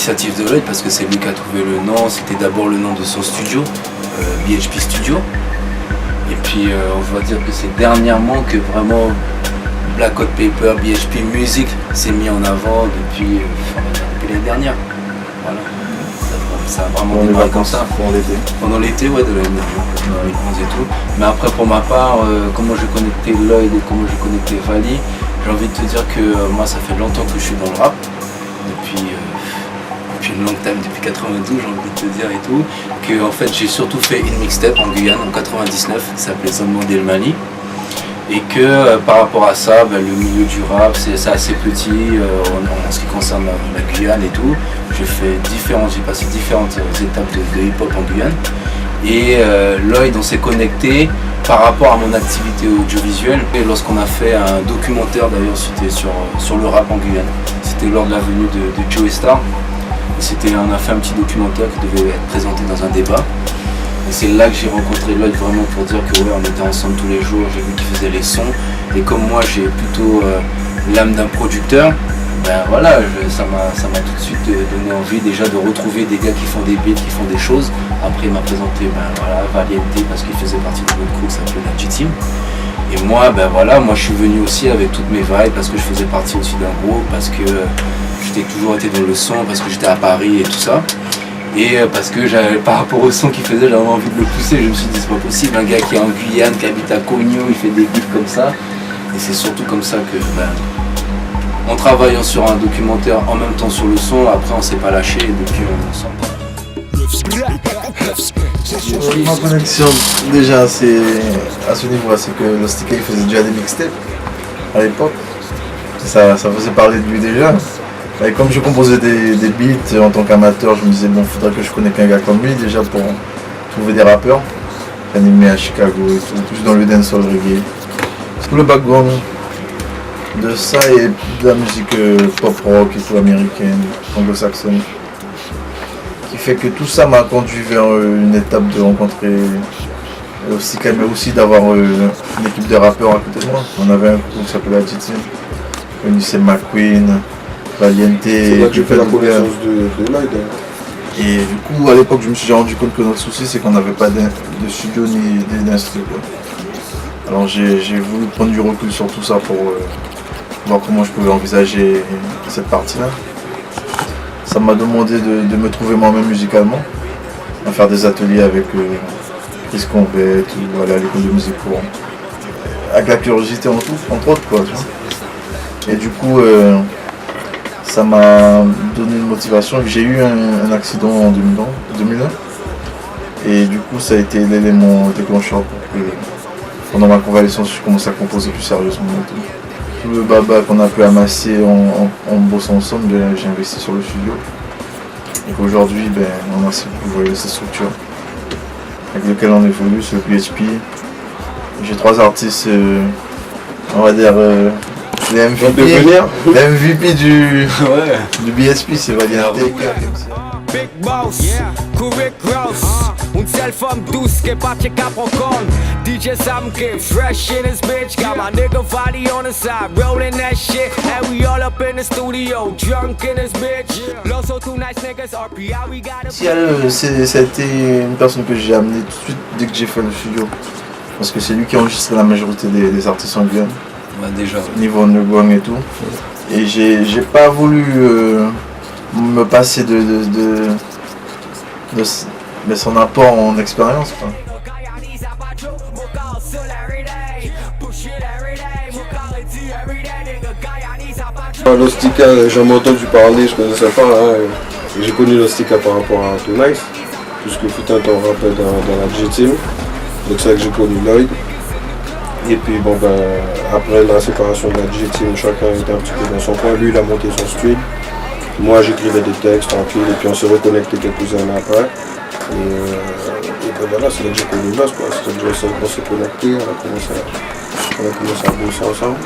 l'initiative de Lloyd parce que c'est lui qui a trouvé le nom. C'était d'abord le nom de son studio, BHP Studio. Et puis on va dire que c'est dernièrement que vraiment Black Hot Paper, BHP Music s'est mis en avant depuis l'année dernière. Voilà. Ça a vraiment démarré comme ça. Pendant l'été, ouais, de l'année dernière, et tout. Mais après, pour ma part, comment je connectais Lloyd et comment je connectais Vali, j'ai envie de te dire que moi, ça fait longtemps que je suis dans le rap. Depuis une longue time, depuis 92, j'ai envie de te dire et tout. Que en fait, j'ai surtout fait une mixtape en Guyane en 99, ça s'appelait Zamandé le Mali. Et que par rapport à ça, le milieu du rap c'est assez petit en ce qui concerne la Guyane et tout. J'ai passé différentes étapes de hip-hop en Guyane. Et Lloyd, on s'est connecté par rapport à mon activité audiovisuelle. Et lorsqu'on a fait un documentaire d'ailleurs, c'était sur le rap en Guyane. C'était lors de la venue de Joey Star. On a fait un petit documentaire qui devait être présenté dans un débat. Et c'est là que j'ai rencontré Lloyd vraiment pour dire que ouais, on était ensemble tous les jours, j'ai vu qu'il faisait les sons. Et comme moi j'ai plutôt l'âme d'un producteur, voilà, ça m'a tout de suite donné envie déjà de retrouver des gars qui font des beats, qui font des choses. Après il m'a présenté Valiente parce qu'il faisait partie de notre crew qui s'appelait la G-Team. Et moi, moi je suis venu aussi avec toutes mes vibes parce que je faisais partie aussi d'un groupe, parce que j'étais toujours été dans le son, parce que j'étais à Paris et tout ça. Et parce que par rapport au son qu'il faisait, j'avais envie de le pousser. Je me suis dit c'est pas possible, un gars qui est en Guyane, qui habite à Cogno, il fait des beats comme ça. Et c'est surtout comme ça que en travaillant sur un documentaire en même temps sur le son, après on s'est pas lâché et depuis on s'entend. Ma connexion déjà c'est à ce niveau là, c'est que Lostika il faisait déjà des mixtapes à l'époque. Ça faisait parler de lui déjà. Et comme je composais des beats en tant qu'amateur, je me disais bon, faudrait que je connaisse un gars comme lui déjà pour trouver des rappeurs animés à Chicago et tout, plus dans le dancehall reggae. Tout le background de ça et de la musique pop rock et tout américaine, anglo-saxonne, qui fait que tout ça m'a conduit vers une étape de rencontrer Lostika, mais aussi d'avoir une équipe de rappeurs à côté de moi. On avait un groupe qui s'appelait la G-Team, Eunice McQueen, Valiente. C'est là que j'ai fait la connaissance de Lloyd. Et du coup, à l'époque, je me suis rendu compte que notre souci, c'est qu'on n'avait pas de studio ni d'instru. Alors j'ai voulu prendre du recul sur tout ça pour voir comment je pouvais envisager cette partie-là. Ça m'a demandé de me trouver moi-même musicalement, à faire des ateliers avec Chris Combet ou aller à l'école de musique pour avec la curiosité entre autres quoi. Tu vois. Et du coup, ça m'a donné une motivation. J'ai eu un accident en 2001 et du coup ça a été l'élément déclencheur pour que pendant ma convalescence je commence à composer plus sérieusement et tout. Tout le baba qu'on a pu amasser en bossant ensemble, j'ai investi sur le studio et qu'aujourd'hui on a cette structure avec laquelle on évolue, c'est le BHP. J'ai 3 artistes, on va dire les MVP du BSP, c'est Valiente. Big Boss, Rick Ross, une seule femme douce qui pas check up on con. DJ Sam get fresh in his bitch, got my nigga Vali on the side, rolling that shit, and we all up in the studio, drunk in his bitch. Loso two nice niggas, RPI we got a. Ça a été une personne que j'ai amené tout de suite dès que j'ai fait le studio, parce que c'est lui qui a enregistré la majorité des artistes en Guyane. Déjà. Niveau underground et tout. Et j'ai pas voulu me passer de son apport en expérience. Quoi. Lostika, j'en ai entendu parler, je connaissais pas. J'ai connu Lostika par rapport à Too Nice, puisque fut un temps rappelé dans la G-Team. Donc c'est là que j'ai connu Lloyd. Et puis après la séparation de la G-Team, chacun était un petit peu dans son coin. Lui il a monté son street. Moi j'écrivais des textes tranquilles et puis on s'est reconnecté quelques années après. Et voilà, c'est là que j'ai connu Lost quoi. C'est là que on s'est connecté, on a commencé à bosser ensemble.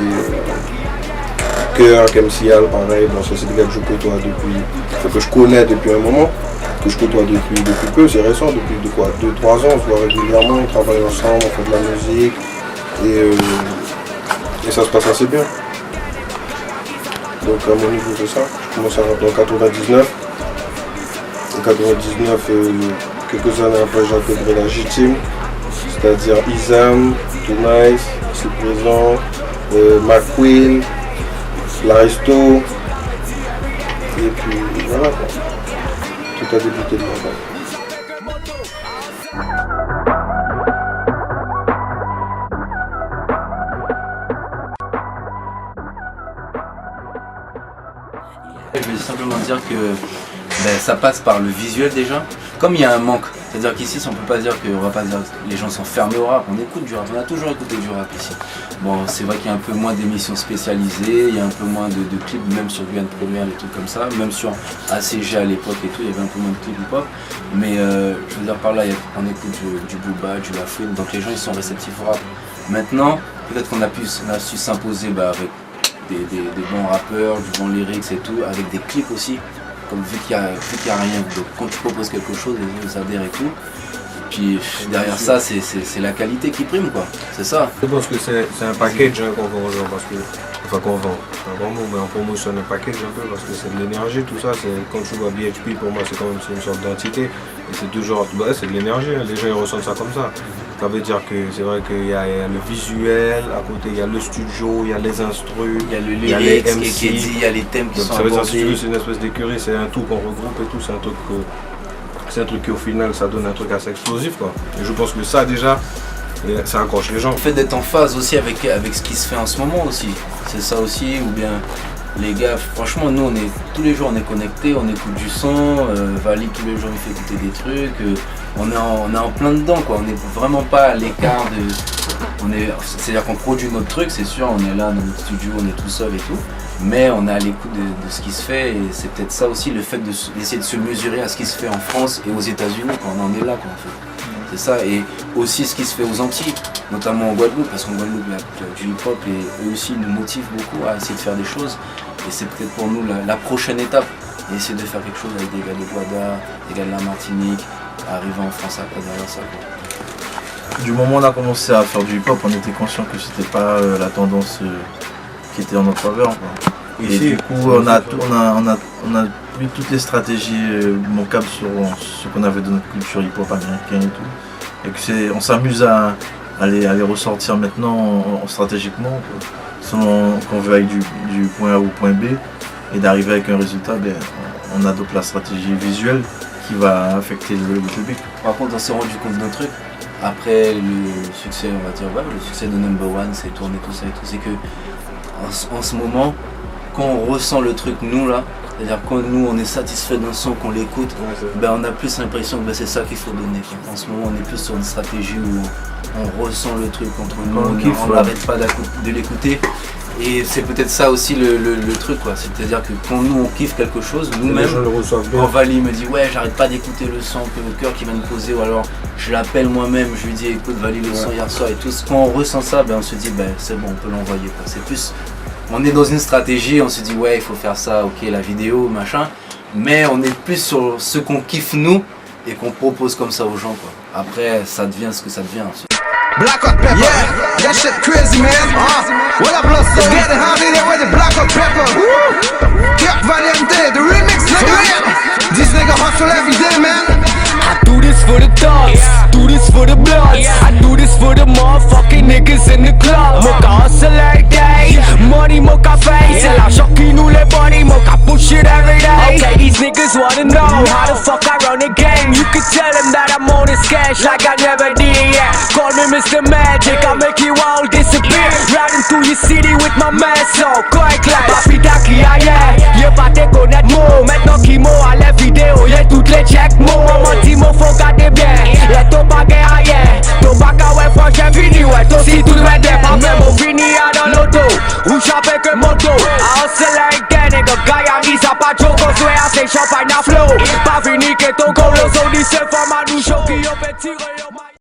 Et Cœur, MCL, pareil, ça c'est des gars que je côtoie que je connais depuis un moment, que je côtoie depuis peu, c'est récent, depuis 2-3 ans, on se voit régulièrement, on travaille ensemble, on fait de la musique et ça se passe assez bien. Donc à mon niveau de ça, je commence à rapper en 99. En 99, quelques années après, j'ai intégré la J-Team, c'est-à-dire Isam, Too Nice, ici présent, McQueen, Laristo, et puis voilà quoi. Tout a débuté de là-bas. Je vais simplement dire que ça passe par le visuel déjà. Comme il y a un manque, c'est-à-dire qu'ici on peut pas dire que on va pas dire que les gens sont fermés au rap, on écoute du rap, on a toujours écouté du rap ici. Bon, c'est vrai qu'il y a un peu moins d'émissions spécialisées, il y a un peu moins de clips, même sur Guyane Première, des trucs comme ça, même sur ACG à l'époque et tout, il y avait un peu moins de clips hip-hop. Mais je veux dire par là, on écoute du Booba, du Lafouine, donc les gens ils sont réceptifs au rap. Maintenant, peut-être qu'on a su s'imposer avec des bons rappeurs, du bon lyrics et tout, avec des clips aussi. Comme vu qu'il y a rien, donc quand tu proposes quelque chose, les gens adhèrent et tout. Et puis derrière ça, c'est la qualité qui prime quoi, c'est ça. Je pense que c'est un package qu'on vend aux gens parce que, enfin qu'on vend, c'est un grand mot, mais on promotionne un package un peu parce que c'est de l'énergie, tout ça. Quand tu vois BHP, pour moi c'est quand même une sorte d'entité et c'est toujours, c'est de l'énergie, les gens ils ressentent ça comme ça. Ça veut dire que c'est vrai qu'il y a le visuel, à côté il y a le studio, il y a les instrus, il y a le lyrics, il y a les thèmes qui sont abordés. Ça veut dire que c'est une espèce d'écurie, c'est un tout qu'on regroupe et tout, c'est un truc qui au final ça donne un truc assez explosif quoi. Et je pense que ça déjà, ça accroche les gens. Le fait d'être en phase aussi avec ce qui se fait en ce moment aussi, c'est ça aussi, ou bien les gars, franchement nous tous les jours on est connectés, on écoute du son, Vali tous les jours il fait écouter des trucs, on est en plein dedans quoi, on n'est vraiment pas à l'écart c'est-à-dire qu'on produit notre truc, c'est sûr, on est là dans notre studio, on est tout seul et tout, mais on est à l'écoute de ce qui se fait et c'est peut-être ça aussi le fait d'essayer de se mesurer à ce qui se fait en France et aux États-Unis quand on en est là quoi, en fait. C'est ça, et aussi ce qui se fait aux Antilles, notamment en Guadeloupe, parce qu'en Guadeloupe il y a du hip-hop et eux aussi nous motivent beaucoup à essayer de faire des choses. Et c'est peut-être pour nous la prochaine étape, et essayer de faire quelque chose avec des gars de Guada, des gars de la Martinique, arriver en France après derrière ça quoi. Du moment où on a commencé à faire du hip-hop, on était conscient que c'était pas la tendance qui était en notre faveur quoi. Et du coup on a pris toutes les stratégies manquables sur ce qu'on avait de notre culture hip-hop américaine et tout. Et que on s'amuse à les ressortir maintenant stratégiquement quoi. Selon qu'on veut aller du point A au point B et d'arriver avec un résultat, on adopte la stratégie visuelle qui va affecter le public. Par contre on s'est rendu compte d'un truc, après le succès, on va dire, le succès de Number One, c'est tourné tout ça et tout, c'est que en ce moment, quand on ressent le truc nous là, c'est-à-dire quand nous on est satisfait d'un son, qu'on l'écoute, on a plus l'impression que c'est ça qu'il faut donner quoi. En ce moment on est plus sur une stratégie où on ressent le truc entre nous, on n'arrête pas de l'écouter. Et c'est peut-être ça aussi le truc quoi, c'est-à-dire que quand nous on kiffe quelque chose, nous-mêmes, quand Vali me dit ouais j'arrête pas d'écouter le son que le cœur qui vient de poser, ou alors je l'appelle moi-même, je lui dis écoute Vali le son hier soir et tout, quand on ressent ça, on se dit c'est bon, on peut l'envoyer quoi. C'est plus, on est dans une stratégie, on se dit ouais il faut faire ça, ok la vidéo, machin, mais on est plus sur ce qu'on kiffe nous et qu'on propose comme ça aux gens quoi. Après ça devient ce que ça devient ensuite. Black hot pepper, yeah, that shit crazy man. What up, let's get it, how did it with the black hot pepper? Cap Valiente, the remix, nigga. This nigga hustle every day, man. I do this for the dogs, do this for the bloods, I do this for the motherfucking niggas in the club. Mocha hustle every day, money mocha face, c'est l'argent qui nous les money, mocha push it every day. Okay, these niggas wanna know how the fuck I run the game. You can tell them that I'm on this cash like I never did, yeah. Call me Mr. Magic, I make you all disappear. Riding through your city with my mask on, quoi classe. Papi Daki, y'a pas tes connaître mots. Maintenant qui mot à la vidéo, y'a toutes les check mots. Maman dit mon faut garder bien. Y'a ton baguette ailleurs. Ton baguette ouais, prochain fini, ouais. Ton si tout doit être pas même au fini à dans l'auto. Rouge avec un moto. I hustle like that nigga. Gaya ni ça pas de choco. Soit assez champagne à flow. Pas fini que ton colo. So dis c'est femme à nous chaud qui ont fait tirer.